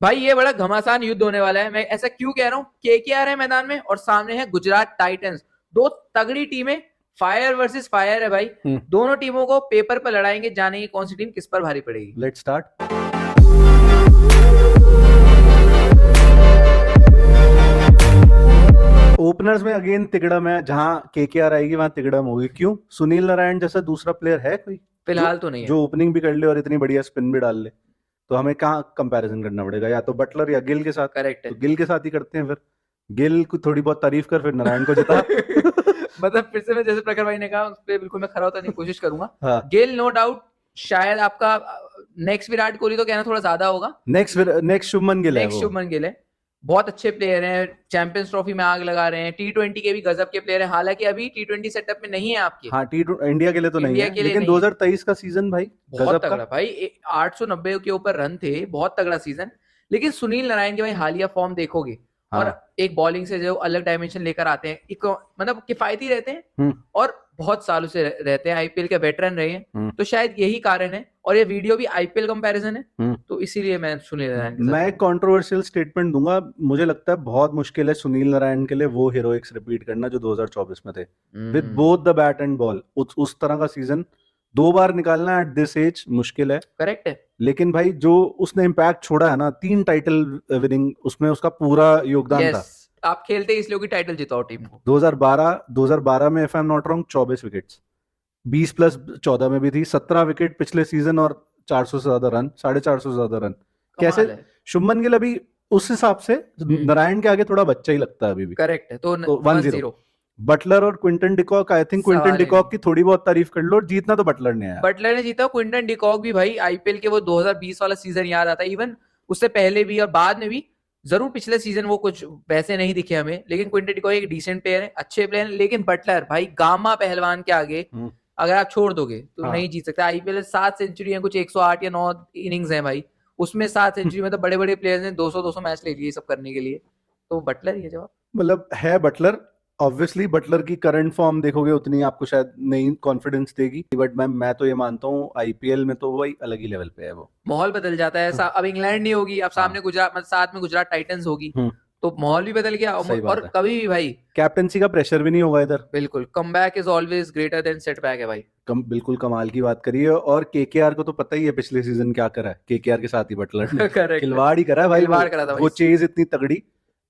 भाई ये बड़ा घमासान युद्ध होने वाला है। मैं ऐसा क्यों कह रहा हूँ, केकेआर है मैदान में और सामने है गुजरात टाइटंस, दो तगड़ी टीमें, फायर वर्सेस फायर है भाई। दोनों टीमों को पेपर पर लड़ाएंगे, जानेंगे कौन सी टीम किस पर भारी पड़ेगी। Let's start. ओपनर्स में अगेन तिगड़म है, जहां केकेआर आएगी वहां तिगड़म होगी। क्यों? सुनील नारायण जैसा दूसरा प्लेयर है कोई फिलहाल तो नहीं है। जो ओपनिंग भी कर ले और इतनी बढ़िया स्पिन भी डाल ले? तो हमें कहाँ कंपैरिजन करना पड़ेगा, या तो बटलर या गिल के साथ। करेक्ट तो है। गिल के साथ ही करते हैं फिर। गिल को थोड़ी बहुत तारीफ कर, फिर नारायण को जिता। मतलब फिर से मैं जैसे प्रखर भाई ने कहा उस पर बिल्कुल मैं खरा उतरने की कोशिश करूंगा। हाँ, गिल नो डाउट शायद आपका नेक्स्ट विराट कोहली तो कहना थोड़ा ज्यादा होगा। नेक्स्ट शुभमन गिल है नेक्स्ट वो। शुभमन गिल है। बहुत अच्छे प्लेयर हैं, चैंपियंस ट्रॉफी में आग लगा रहे हैं, T20 के भी गजब के प्लेयर हैं। हालांकि अभी T20 सेटअप में नहीं है आपके। हाँ, टी इंडिया के लिए तो नहीं इंडिया है, के लिए लेकिन नहीं है। 2023 का सीजन भाई बहुत गजब तगड़ा का। भाई, 890 के ऊपर रन थे, बहुत तगड़ा सीजन। लेकिन सुनील नारायण के भाई हालिया फॉर्म देखोगे, और हाँ। एक बॉलिंग से जो अलग डायमेंशन लेकर आते हैं, मतलब किफायती रहते हैं हम्म। और बहुत सालों से रहते हैं, आईपीएल के वेटरन रहे हैं। हम्म। तो शायद यही कारण है, और ये वीडियो भी आईपीएल कंपैरिजन है, हम्म। तो इसीलिए मैं सुनील नारायण के साथ मैं हूं। एक कंट्रोवर्शियल स्टेटमेंट दूंगा। मुझे लगता है बहुत मुश्किल है सुनील नारायण के लिए वो हीरोइक्स रिपीट करना जो 2024 में थे, with both the bat and ball. उस तरह का सीजन दो बार निकालना एट दिस एज मुश्किल है। करेक्ट है। लेकिन भाई जो उसने इम्पैक्ट छोड़ा है ना, 3 टाइटल विनिंग, उसमें उसका पूरा योगदान यस, था। आप खेलते ही इसलिए कि टाइटल जिताओ टीम को। 2012 में, if I am not wrong, 24 wickets, 20 plus 14 में भी थी, 17 विकेट पिछले सीजन, और 400 से ज्यादा रन, 450 से ज्यादा रन। कैसे? कमाल है। शुभमन गिल अभी उस हिसाब से नारायण के आगे थोड़ा बच्चा ही लगता है अभी भी। करेक्ट है, तो तो 1-0। 1-0 बटलर और Quinton de Kock, I think Quinton सवाल ही नहीं। डिकॉक की थोड़ी बहुत तारीफ कर लो, और जीतना तो बटलर ने है यार। बटलर ने जीता, क्विंटन डिकॉक भी भाई आईपीएल के वो 2020 वाला सीजन याद आता है, इवन उससे पहले भी और बाद में भी। जरूर पिछले सीजन वो कुछ वैसे नहीं दिखे हमें, लेकिन क्विंटन डिकॉक एक डिसेंट प्लेयर है, अच्छे प्लेयर है। लेकिन बटलर भाई गामा पहलवान के आगे अगर आप छोड़ दोगे तो हाँ। नहीं जीत सकता। आईपीएल 7 सेंचुरी है, कुछ 108 या 9 इनिंग्स है भाई, उसमें 7 सेंचुरी, मतलब बड़े बड़े प्लेयर्स ने 200-200 मैच ले लिए सब करने के लिए। तो बटलर ही है जवाब। मतलब है बटलर। ऑब्वियसली बटलर की करंट फॉर्म देखोगे उतनी आपको शायद नहीं कॉन्फिडेंस देगी, बट मैं तो ये मानता हूँ आईपीएल में तो वही अलग ही लेवल पे है वो। माहौल बदल जाता है। अब इंग्लैंड नहीं होगी, अब सामने गुजरात, मतलब साथ में गुजरात टाइटंस होगी, तो माहौल भी बदल गया। सही बात और है। कभी भी भाई कैप्टनसी का प्रेशर भी नहीं होगा इधर। बिल्कुल, comeback is always greater than setback है भाई। बिल्कुल कमाल की बात करी है। और केकेआर को तो पता ही है पिछले सीजन क्या करा है केकेआर के साथ ही बटलर ने। करेक्ट, खिलवाड़ ही करा है भाई खिलवाड़ करा था भाई। वो चेज इतनी तगड़ी।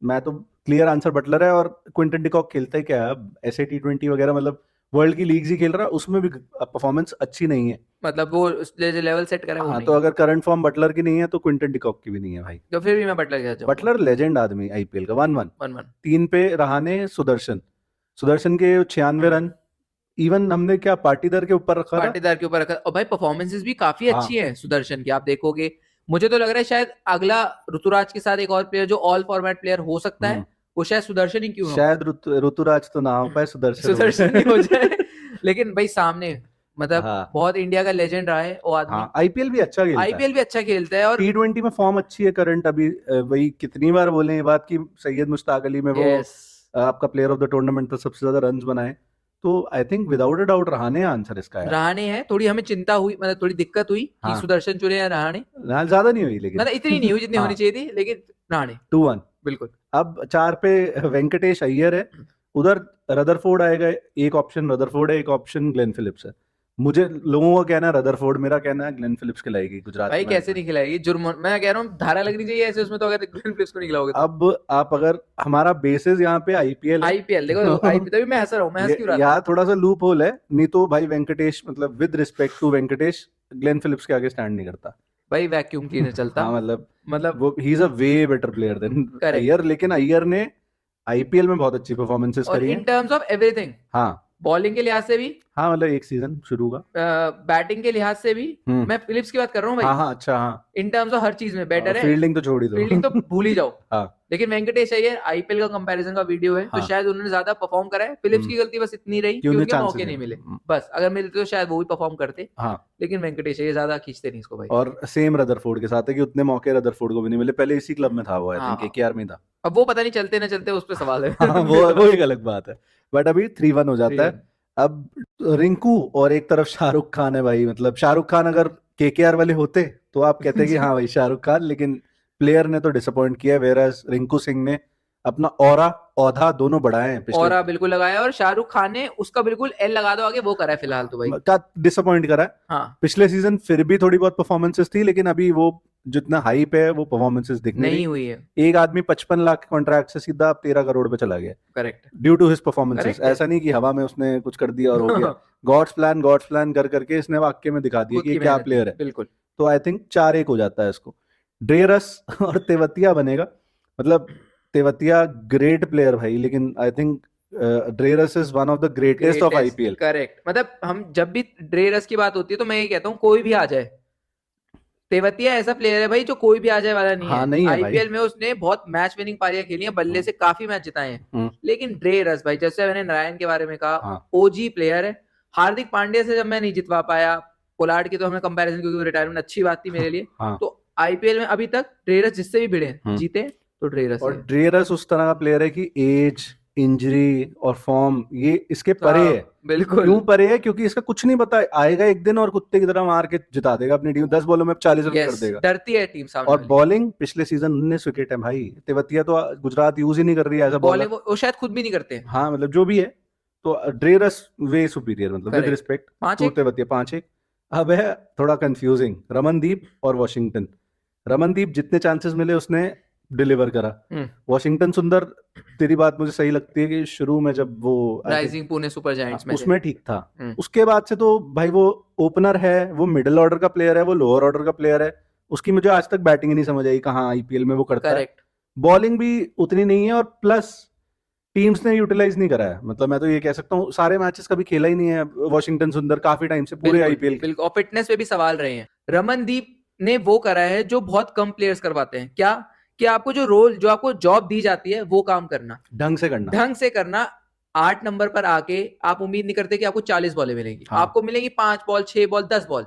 मैं तो क्लियर आंसर बटलर है। और क्विंटन डिकॉक खेलता ही क्या है अब, ऐसे T20 वगैरह, मतलब वर्ल्ड की लीग्स ही खेल रहा है, उसमें भी परफॉर्मेंस अच्छी नहीं है। मतलब वो लेवल सेट करे वो हाँ, नहीं तो है। अगर करंट फॉर्म बटलर की नहीं है तो क्विंटन डिकॉक की भी नहीं है भाई। तो फिर भी मैं बटलर के साथ जाऊंगा। बटलर लेजेंड आदमी आईपीएल का। 1-1। 1-1। 3 पे रहाने सुदर्शन। सुदर्शन के 96 रन। इवन हमने क्या पाटीदार के ऊपर रखा था। पाटीदार के ऊपर रखा, और भाई परफॉर्मेंसेस भी काफी हाँ। अच्छी है सुदर्शन की, आप देखोगे। मुझे तो लग रहा है शायद अगला ऋतुराज के साथ एक और प्लेयर जो ऑल फॉर्मेट प्लेयर हो सकता है, वो शायद सुदर्शन ही क्यों ना हो। शायद ऋतुराज तो ना हो पाए, सुदर्शन हो सुदर्शन ही जाए। हो जाए। लेकिन भाई सामने, मतलब हाँ। बहुत इंडिया का लेजेंड रहा है वो आदमी। हाँ, आईपीएल भी अच्छा खेलता है। आईपीएल भी अच्छा खेलता है। और T20 में फॉर्म अच्छी है करंट अभी। वही कितनी बार बोले ये बात कि सैयद मुश्ताक अली में वो यस, आपका प्लेयर ऑफ द टूर्नामेंट था, सबसे ज्यादा रन्स बनाए। तो I think without a doubt Rahane answer इसका यार। रहाणे है। थोड़ी हमें चिंता हुई, मतलब थोड़ी दिक्कत हुई कि हाँ। सुदर्शन चुने या रहाणे, ज्यादा नहीं हुई लेकिन। मतलब इतनी नहीं हुई जितनी हाँ। होनी चाहिए थी, लेकिन रहाणे 2-1। बिल्कुल। अब 4 पे वेंकटेश अय्यर है। उधर रदरफोर्ड आएगा। एक ऑप्शन रदरफोर्ड है, एक ऑप्शन ग्लेन फिलिप्स है। मुझे लोगों का कहना है रदरफोर्ड, मेरा कहना है ग्लेन फिलिप्स खिलाएगी गुजरात भाई मैच कैसे में। नहीं खिलाएगी, जुर्म, मैं कह रहा हूँ धारा लगनी चाहिए ऐसे उसमें, तो अगर ग्रीन फिलिप्स को नहीं खिलाओगे तो। अब आप अगर हमारा बेसिस यहाँ पे आईपीएल है। आईपीएल देखो, आईपीएल तभी मैं हंस रहा हूँ, मैं हंस क्यों रहा था। यहाँ थोड़ा सा लूप होल है, नहीं तो भाई वेंकटेश, मतलब with respect to Venkatesh, Glenn Phillips के आगे स्टैंड नहीं करता। भाई वैक्यूम क्लीनर चलता। हाँ, मतलब मतलब वो he is a way better player than correct. Iyer. लेकिन अय्यर ने आईपीएल में बहुत अच्छी परफॉर्मेंसेस और करी इन हैं। टर्म्स ऑफ एवरीथिंग, हाँ। बॉलिंग के लिहाज से भी, हाँ, मतलब एक सीजन शुरू का। बैटिंग के लिहाज से भी, मैं फिलिप्स की बात कर रहा हूँ भाई। हाँ हाँ, अच्छा, हाँ। इन टर्म्स ऑफ हर चीज में बेटर है। फील्डिंग तो छोड़ ही दो। फील्डिंग तो भूल ही जाओ। हाँ। लेकिन वेंकटेश अय्यर, आईपीएल का कंपैरिजन का वीडियो है, तो हाँ। शायद उन्होंने ज्यादा परफॉर्म करा है। फिलिप्स की गलती बस इतनी रही कि कि उन्हें उनके चांसेस मौके नहीं नहीं। मिले। बस अगर मिलते तो शायद वो भी परफॉर्म करते। हाँ। लेकिन वेंकटेश अय्यर ज्यादा खींचते नहीं इसको भाई। और सेम रदरफोर्ड के साथ है कि उतने मौके रदरफोर्ड को भी नहीं मिले। पहले इसी क्लब में था वो, आई थिंक हाँ, केकेआर में था। अब वो पता नहीं चलते ना चलते, उस पर सवाल है। हाँ, वो एक अलग बात है। बट अभी 3-1 हो जाता है। 3-1। अब रिंकू और एक तरफ शाहरुख खान है भाई। मतलब शाहरुख खान अगर केकेआर वाले होते तो आप कहते कि हाँ भाई शाहरुख खान, लेकिन प्लेयर ने तो डिसअपॉइंट किया, वेयरएज रिंकू सिंह ने अपना औधा दोनों बढ़ाए हैं पिछले और बिल्कुल लगाया, और शाहरुख खान ने उसका बिल्कुल एल लगा दो आगे, वो करा है फिलहाल तो भाई। का डिसअपॉइंट करा है। हाँ, पिछले सीजन फिर भी थोड़ी बहुत परफॉर्मेंसेस थी, लेकिन अभी वो जितना हाइप है वो परफॉर्मेंसेस दिख नहीं नहीं रही। हुई है। एक आदमी 55 लाख के कॉन्ट्रैक्ट से सीधा 13 करोड़ पे चला गया correct, due to his performances. Correct है। ऐसा नहीं कि हवा में उसने कुछ कर दिया और हो गया। गॉड्स प्लान कर करके इसने वाक्य में दिखा दिया खुद कि ये की क्या मेहनत प्लेयर है, है। बिल्कुल। तो आई थिंक 4-1 हो जाता है इसको। ड्रेयरस और तेवतिया बनेगा, मतलब तेवतिया ग्रेट प्लेयर भाई, लेकिन I think Dre Russ is one of the greatest of IPL. Correct, मतलब हम जब भी ड्रेयर्स की बात होती है तो मैं ये कहता हूँ कोई भी आ जाए, तेवतिया ऐसा प्लेयर है भाई जो कोई भी आ जाए वाला नहीं हाँ, है। नहीं है भाई। आईपीएल में उसने बहुत मैच विनिंग पारियां खेली हैं, बल्ले से काफी मैच जिताए हैं। हम्म, लेकिन ड्रेयर्स भाई, जैसे मैंने नारायण के बारे में कहा, हाँ, ओजी प्लेयर है। हार्दिक पांड्या से जब मैं नहीं जितवा पाया, पोलार्ड की तो हमने कंपैरिजन, क्योंकि रिटायरमेंट अच्छी बात थी मेरे लिए। हाँ, तो आईपीएल में अभी तक ड्रेयर्स जिससे भी भिड़े हम्म। जीते तो ड्रेयर्स और है। ड्रेयरस उस तरह का प्लेयर है कि एज, इंजरी और फॉर्म ये इसके परे है। बिल्कुल, क्यों परे है? क्योंकि इसका कुछ नहीं पता, आएगा एक दिन और कुत्ते की तरह मार के जिता देगा अपनी टीम, 10 बॉलों में 40 रन कर यस, देगा। डरती है टीम सामने और वाली। बॉलिंग पिछले सीजन 19 विकेट है भाई। तेवतिया तो गुजरात यूज ही नहीं कर रही है एज अ बॉलर। बॉलिंग वो शायद खुद भी नहीं करते। हाँ, मतलब जो भी है, तो ड्रेयरस वे सुपीरियर, मतलब with Correct. Respect 5-1 to Tewatia 5-1। अब है थोड़ा कंफ्यूजिंग, रमनदीप और वॉशिंगटन। रमनदीप जितने चांसेस मिले उसने डिलीवर करा। वॉशिंगटन सुंदर, तेरी बात मुझे सही लगती है कि शुरू में जब वो राइजिंग पुणे सुपर जायंट्स में थे। उसमें ठीक था। हम्म। उसके बाद से तो भाई वो ओपनर है, वो मिडिल ऑर्डर का प्लेयर है, वो लोअर ऑर्डर का प्लेयर है। उसकी मुझे आज तक बैटिंग ही नहीं समझ आई कहाँ आईपीएल में वो करता है। करेक्ट, बॉलिंग भी उतनी नहीं है, और प्लस टीम्स ने यूटिलाइज नहीं करा है। मतलब मैं तो ये कह सकता हूँ सारे मैचेस कभी खेला ही नहीं है वॉशिंगटन सुंदर काफी टाइम से, पूरे आईपीएल के। बिल्कुल, और फिटनेस पे भी सवाल रहे हैं। रमनदीप ने वो करा है जो बहुत कम प्लेयर्स करवाते हैं। क्या कि आपको जो आपको जॉब दी जाती है वो काम करना, ढंग से करना। 8 नंबर पर आके आप उम्मीद नहीं करते कि आपको 40 बॉलें मिलेंगी। हाँ। आपको मिलेंगी 5 बॉल, 6 बॉल, 10 बॉल,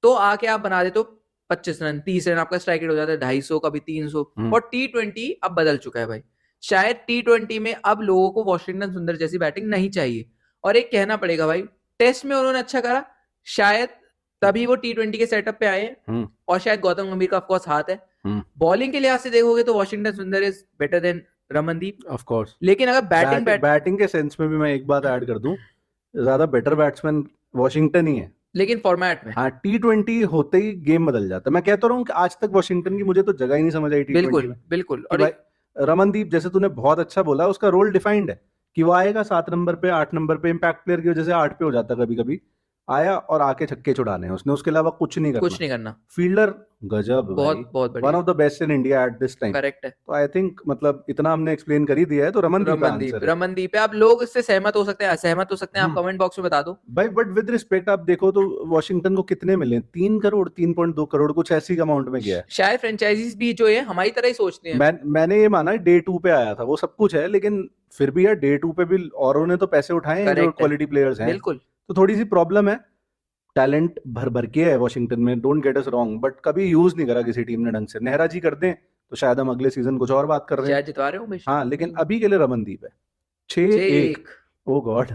तो आके आप बना देते हो 25 रन, 30 रन, आपका स्ट्राइक रेट हो जाता है 250, कभी 300। और T20 अब बदल चुका है भाई। शायद T20 में अब लोगों को वॉशिंगटन सुंदर जैसी बैटिंग नहीं चाहिए। और एक कहना पड़ेगा भाई, टेस्ट में उन्होंने अच्छा करा, शायद तभी वो T20 के सेटअप पे आए हैं। और शायद गौतम गंभीर का ऑफकोर्स हाथ है। बॉलिंग के लिहाज से देखोगे तो वॉशिंगटन सुंदर is better than Ramandeep, of course. लेकिन अगर बैटिंग के सेंस में भी मैं एक बात ऐड कर दूं, ज्यादा बेटर बैट्समैन वॉशिंगटन ही है, लेकिन फॉर्मेट में। हाँ, T20 होते ही गेम बदल जाता है। मैं कहता रहा हूँ कि आज तक वॉशिंगटन की मुझे तो जगह ही नहीं समझ आई T20 में। बिल्कुल। और भाई रमनदीप, जैसे तूने बहुत अच्छा बोला, उसका रोल डिफाइंड है कि वो आएगा 7 नंबर पे, 8 नंबर पे, इम्पैक्ट प्लेयर की वजह से 8 पे हो जाता कभी कभी, आया और आके छक्के छुड़ाने हैं उसने, उसके अलावा कुछ नहीं करना। फील्डर गजब भाई, बहुत one of the best in India at this time. Correct है। तो आई थिंक मतलब इतना हमने एक्सप्लेन कर ही दिया है, तो रमनदीप का आंसर है। रमनदीप है। अब लोग इससे सहमत हो सकते हैं, असहमत हो सकते हैं, आप कमेंट बॉक्स में बता दो भाई। बट विद रिस्पेक्ट आप देखो तो वॉशिंगटन को कितने मिले? 3 करोड़, 3.2 करोड़, कुछ ऐसी अमाउंट में गया है। शायद फ्रेंचाइजीज भी जो है हमारी तरह ही सोचते हैं। मैंने ये माना डे 2 पे आया था, वो सब कुछ है, लेकिन फिर भी यार डे 2 पे भी औरों ने तो पैसे उठाए हैं जो क्वालिटी प्लेयर्स हैं। बिल्कुल, तो थोड़ी सी प्रॉब्लम है। टैलेंट भर भर के है वॉशिंगटन में, don't get us wrong, but कभी यूज नहीं करा किसी टीम ने ढंग से। नेहरा जी कर दें तो शायद हम अगले सीजन कुछ और बात कर रहे हैं, शायद जितवा रहे हो। हाँ, लेकिन अभी के लिए रमनदीप है। 6-1, ओ गॉड।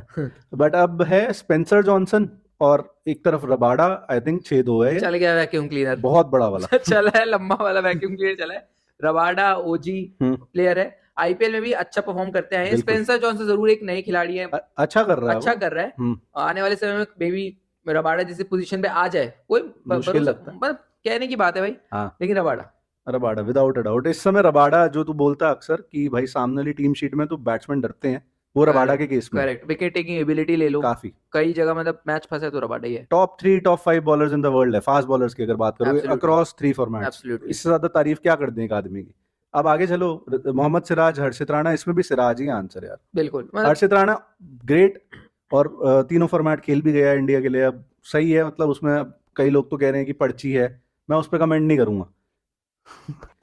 बट अब है स्पेंसर जॉनसन और एक तरफ रबाडा, आई थिंक 6-2 है। चल गया वैक्यूम क्लीनर, बहुत बड़ा वाला चला है, लंबा वाला वैक्यूम क्लीनर चला है। रबाडा ओजी प्लेयर है, आईपीएल में भी अच्छा परफॉर्म करते हैं। स्पेंसर जॉनसन जरूर एक नए खिलाड़ी है, अच्छा कर रहा है। आने वाले समय में बेबी रबाडा जैसी पोजीशन पे आ जाए, कोई मुश्किल लगता है, मतलब कहने की बात है भाई। हाँ। लेकिन रबाडा विदाउट अ डाउट इस समय रबाडा, जो तू बोलता है अक्सर कि भाई सामने वाली टीम शीट में तो बैट्समैन डरते हैं, वो रबाडा के केस में करेक्ट। विकेट टेकिंग एबिलिटी ले लो, काफी कई जगह मतलब मैच फंसे तो रबाडा ही है। Top 3 top 5 bowlers in the world है, फास्ट बॉलर्स की अगर बात करोगे अक्रॉस 3 फॉर्मेट्स। इससे ज्यादा तारीफ क्या कर दें एक आदमी की। अब आगे चलो, मोहम्मद सिराज, हर्षित राणा, इसमें भी सिराज ही आंसर यार। बिल्कुल, हर्षित राणा ग्रेट, और तीनों फॉर्मेट खेल भी गया इंडिया के लिए, अब सही है। मतलब उसमें कई लोग तो कह रहे हैं कि पर्ची है, मैं उस पर कमेंट नहीं करूंगा।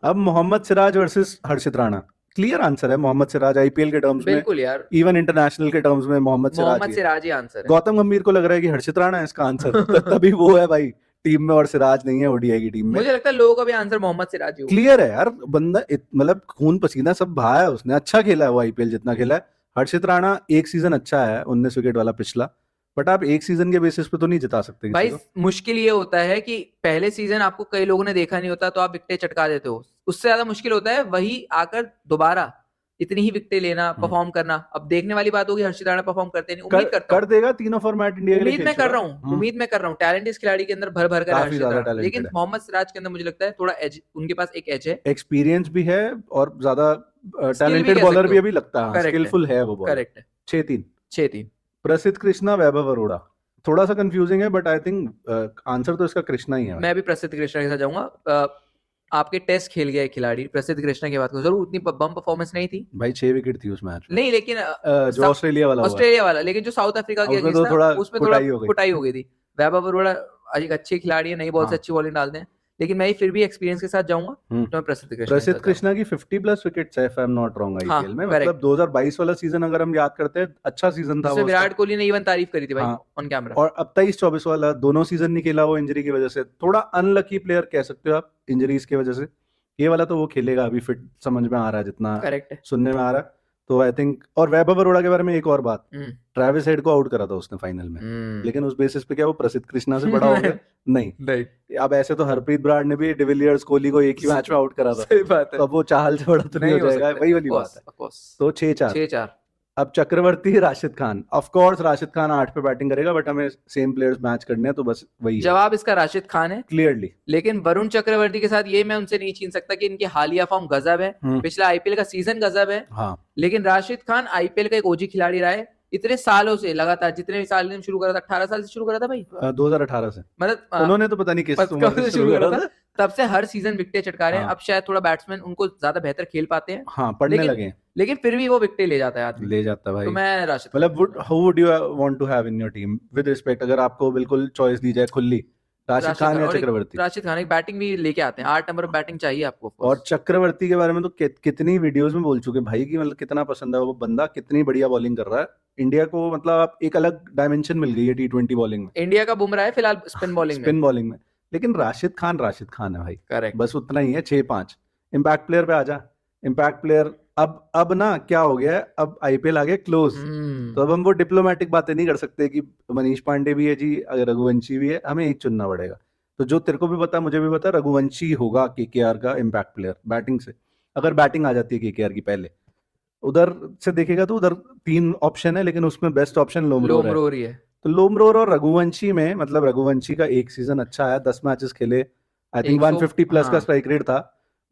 अब मोहम्मद सिराज वर्सेस हर्षित राणा, क्लियर आंसर है मोहम्मद सिराज आईपीएल के टर्म्स में, बिल्कुल यार, इवन इंटरनेशनल के टर्म्स में मोहम्मद सिराज ही आंसर है। गौतम गंभीर को लग रहा है कि हर्षित राणा है इसका आंसर, तभी वो है भाई टीम में और सिराज नहीं है ओडीआई की टीम में। मुझे लगता है लोगों का भी आंसर मोहम्मद सिराज ही क्लियर है यार, बंदा मतलब खून पसीना सब बहाया है उसने, अच्छा खेला है वो आईपीएल जितना खेला है। हर्षित राणा एक सीजन अच्छा है, 19 विकेट वाला पिछला, बट आप एक सीजन के बेसिस पे तो नहीं जिता सकते भाई। मुश्किल ये होता है कि पहले सीजन आपको कई लोगों ने देखा नहीं होता, तो आप विकेट चटका देते हो। उससे ज्यादा मुश्किल होता है वही आकर दोबारा इतनी ही विकेटें लेना, परफॉर्म करना। अब देखने वाली बात होगी हर्षित राणा परफॉर्म करते नहीं, उम्मीद करता कर हूँ, देगा तीनों फॉर्मेट इंडिया के लिए उम्मीद खेल मैं कर चुका। रहा हूँ, उम्मीद मैं कर रहा हूँ। टैलेंट इस खिलाड़ी के अंदर भर भर कर है काफी हर्षित ज्यादा राणा, talented लेकिन है। मोहम्मद सिराज के अंदर मुझे लगता है थोड़ा एज, उनके पास एक एज है, एक्सपीरियंस भी है और ज्यादा skill भी टैलेंटेड कह बॉलर सकते भी हो। अभी लगता है, करेक्ट है, स्किलफुल है वो बॉलर। करेक्ट है। 6-3 6-3 प्रसिद्ध कृष्णा वैभव अरोड़ा, थोड़ा सा कंफ्यूजिंग है बट आई थिंक आंसर तो इसका कृष्णा ही है भाई। मैं भी प्रसिद्ध कृष्णा के साथ जाऊंगा। आपके टेस्ट खेल गया एक खिलाड़ी प्रसिद्ध कृष्णा की बात करूं, जरूर उतनी बम परफॉर्मेंस नहीं थी, भाई 6 विकेट थी उस मैच में, नहीं, लेकिन जो ऑस्ट्रेलिया वाला हुआ ऑस्ट्रेलिया वाला, लेकिन जो साउथ अफ्रीका के उसमें अगेंस्ट तो था थोड़ा उसमें थोड़ा कुटाई हो गई। कुटाई हो गई थी। वैभव अरोड़ा एक अच्छे खिलाड़ी है, नई बॉल से हाँ। अच्छी बॉलिंग डालते हैं, लेकिन मैं फिर भी एक्सपीरियंस के साथ जाऊंगा, तो मैं प्रसिद्ध कृष्णा के प्रसिद्ध साथ कृष्णा की 50 प्लस विकेट्स है if I am not wrong हाँ, आईपीएल में, correct। मतलब 2022 वाला सीजन अगर हम याद करते हैं अच्छा सीजन था जिसमें वो उसका। विराट कोहली ने इवन तारीफ करी थी भाई हाँ। On camera. और अब 23-24 वाला दोनों सीजन नहीं खेला वो इंजरी की वजह से, थोड़ा अनलकी प्लेयर कह सकते हो आप इंजरीज की वजह से। ये वाला तो वो खेलेगा, अभी फिट समझ में आ रहा है जितना करेक्ट है। सुनने में आ रहा है, तो आई थिंक। और वैभव अरोड़ा के बारे में एक और बात, हम्म, ट्रेविस हेड को आउट करा था उसने फाइनल में, लेकिन उस बेसिस पे क्या वो प्रसिद्ध कृष्णा से बड़ा हो गया? नहीं। नहीं, अब ऐसे तो हरप्रीत ब्रार ने भी डिविलियर्स कोहली को एक ही मैच में आउट करा था, सही बात है, तो अब वो चाहल से बड़ा तो नहीं हो जाएगा, वही वाली बात है। Of course. तो 6-4। 6-4 अब चक्रवर्ती राशिद खान, ऑफ कोर्स राशिद खान 8 पे बैटिंग करेगा, बट हमें सेम प्लेयर्स मैच करने हैं तो बस वही है जवाब इसका राशिद खान है, क्लियरली। लेकिन वरुण चक्रवर्ती के साथ ये मैं उनसे नहीं छीन सकता कि इनकी हालिया फॉर्म गजब है, पिछला आईपीएल का सीजन गजब है, हाँ। लेकिन राशिद खान आईपीएल का एक ओजी खिलाड़ी रहा है इतने सालों से, लगातार जितने भी साल ने शुरू करा था, 18 साल से शुरू करा था भाई, 2018 से मतलब उन्होंने तो पता नहीं किस उम्र कब से से शुरू करा था। तब से हर सीजन विकेटें चटका रहे हैं। हाँ। अब शायद थोड़ा बैट्समैन उनको ज्यादा बेहतर खेल पाते हैं, हाँ, पढ़ने लेकिन- लगे हैं। लेकिन फिर भी वो विकेटें ले जाता है आदमी, ले जाता है भाई। तो मैं राशिद खान मतलब how would you want to have in your team with respect, अगर आपको बिल्कुल चॉइस दी जाए खुली, राशिद खान या और एक चक्रवर्ती? राशिद खान एक बैटिंग भी लेके आते हैं, 8 नंबर बैटिंग चाहिए आपको। और चक्रवर्ती के बारे में तो कितनी वीडियोस में बोल चुके हैं भाई कि मतलब कितना पसंद है वो बंदा, कितनी बढ़िया बॉलिंग कर रहा है इंडिया को, मतलब आप एक अलग डायमेंशन मिल गई है टी20 बॉलिंग में। इंडिया का बुमराह है फिलहाल स्पिन बॉलिंग में, स्पिन बॉलिंग में, लेकिन राशिद खान है भाई, करेक्ट। बस उतना ही है। 6-5 इम्पैक्ट प्लेयर पे आजा। इम्पैक्ट प्लेयर अब ना क्या हो गया है, अब आईपीएल आ गया क्लोज, तो अब हम वो डिप्लोमेटिक बातें नहीं कर सकते कि मनीष पांडे भी है जी, अगर रघुवंशी भी है, हमें एक चुनना पड़ेगा। तो जो तेरे को भी पता मुझे भी पता, रघुवंशी होगा केकेआर का इम्पैक्ट प्लेयर बैटिंग से, अगर बैटिंग आ जाती है केकेआर की पहले। उधर से देखेगा तो उधर 3 ऑप्शन है, लेकिन उसमें बेस्ट ऑप्शन लोमरोर है। तो लोमरोर और रघुवंशी में, मतलब रघुवंशी का एक सीजन अच्छा है, 10 मैचेस खेले, आई थिंक 150 प्लस का स्ट्राइक रेट था,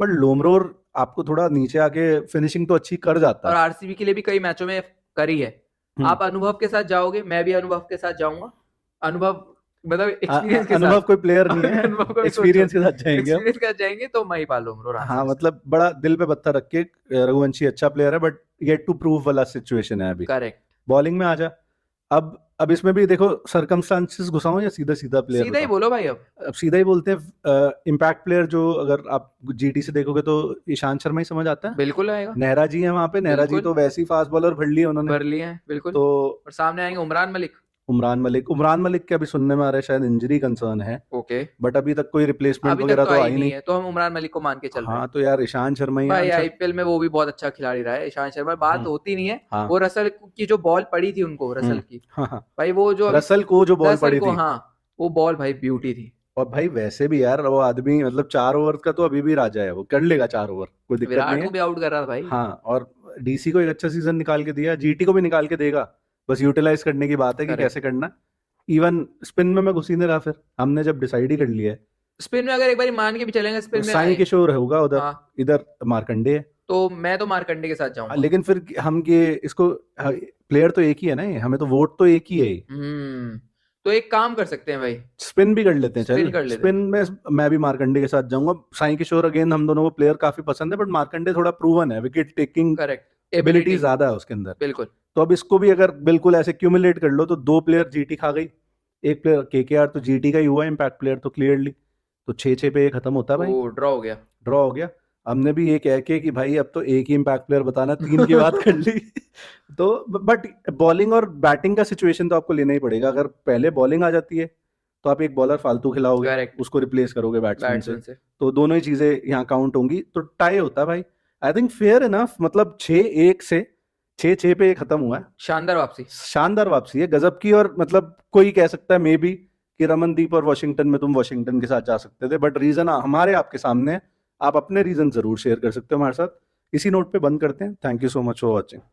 बट लोमरोर आपको थोड़ा नीचे आके फिनिशिंग तो अच्छी कर जाता और है। आरसीबी के लिए भी कई मैचों में करी है। आप अनुभव के साथ जाओगे, मैं भी अनुभव के साथ जाऊंगा। अनुभव मतलब एक्सपीरियंस के साथ, अनुभव कोई प्लेयर नहीं है, एक्सपीरियंस के साथ जाएंगे हम। एक्सपीरियंस के साथ जाएंगे तो मैं ही पालूंगा। हाँ, मतलब बड़ा दिल पे पत्थर रख के, रघुवंशी अच्छा प्लेयर है बट येट टू प्रूव वाला सिचुएशन है अभी। करेक्ट। बॉलिंग में आजा। अब इसमें भी देखो सर्कमस्टांसेस घुसाऊं या सीधा सीधा प्लेयर? सीधा ही बोलो भाई। अब सीधा ही बोलते हैं। इम्पैक्ट प्लेयर जो अगर आप जीटी से देखोगे तो ईशांत शर्मा ही समझ आता है। बिल्कुल आएगा। नेहरा जी है वहां पे, नेहरा जी तो वैसे ही फास्ट बॉलर भर लिए उन्होंने, भर लिए हैं बिल्कुल। तो और सामने आएंगे उमरान मलिक के अभी सुनने में आ रहा है शायद इंजरी कंसर्न है, ओके, बट अभी तक कोई रिप्लेसमेंट अभी वगैरह तक तो तो आई नहीं है, तो हम उमरान मलिक को मान के चल रहे हैं। हाँ, तो यार ईशांत शर्मा ही भाई आंसर। आईपीएल में वो भी बहुत अच्छा खिलाड़ी रहा है ईशांत शर्मा, बात होती नहीं है। हाँ। वो रसल की जो बॉल पड़ी थी उनको, रसल की, हाँ, भाई वो जो रसल को जो बॉल पड़ी थी, हाँ वो बॉल भाई ब्यूटी थी। और भाई वैसे भी यार वो आदमी मतलब 4 ओवर का तो अभी भी राजा है, वो कर लेगा 4 ओवर, कोई दिक्कत नहीं विराट है। को भी आउट कर रहा था भाई। हाँ, और डीसी को एक अच्छा सीजन निकाल के दिया, जीटी को भी निकाल के देगा, बस यूटिलाइज करने की बात है कि कैसे करना। इवन स्पिन में मैं घुस ही नहीं रहा, फिर हमने जब डिसाइड ही कर लिया है स्पिन में अगर एक बार मान के भी चलेंगे स्पिन में साई किशोर होगा उधर, हाँ, इधर मार्कंडे है, तो मैं तो मार्कंडे के साथ जाऊंगा। लेकिन फिर हम के इसको प्लेयर तो एक ही है ना, हमें तो वोट तो एक ही है। तो एक काम कर सकते हैं भाई, स्पिन भी कर लेते हैं, स्पिन चल कर लेते स्पिन में मैं भी मार्कंडे के साथ जाऊंगा। साई किशोर अगेन हम दोनों को प्लेयर काफी पसंद है, बट मार्कंडे थोड़ा प्रूवन है, विकेट टेकिंग करेक्ट एबिलिटी ज्यादा है उसके अंदर, बिल्कुल। तो अब इसको भी अगर बिल्कुल ऐसे क्यूमुलेट कर लो तो 2 प्लेयर जीटी खा गई, एक प्लेयर केकेआर तो जीटी का ही हुआ इम्पैक्ट प्लेयर तो क्लियरली, तो 6-6 पे ये खत्म होता है भाई, ड्रॉ हो गया। हमने भी ये कह के कि भाई अब तो एक ही इम्पैक्ट प्लेयर बताना, 3 की बात कर ली तो बट बॉलिंग और बैटिंग का सिचुएशन तो आपको लेना ही पड़ेगा। अगर पहले बॉलिंग आ जाती है तो आप एक बॉलर फालतू खिलाओगे, उसको रिप्लेस करोगे बैट्समैन से, तो दोनों ही चीजें यहाँ काउंट होंगी, तो टाई होता है भाई। आई थिंक फेयर इनफ, मतलब 6-1 से 6-6 पे खत्म हुआ है। शानदार वापसी है गजब की, और मतलब कोई कह सकता है मे बी कि रमनदीप और वॉशिंगटन में तुम वॉशिंगटन के साथ जा सकते थे, बट रीजन हमारे आपके सामने आप अपने रीजन जरूर शेयर कर सकते हो हमारे साथ। इसी नोट पे बंद करते हैं। Thank you so much for watching.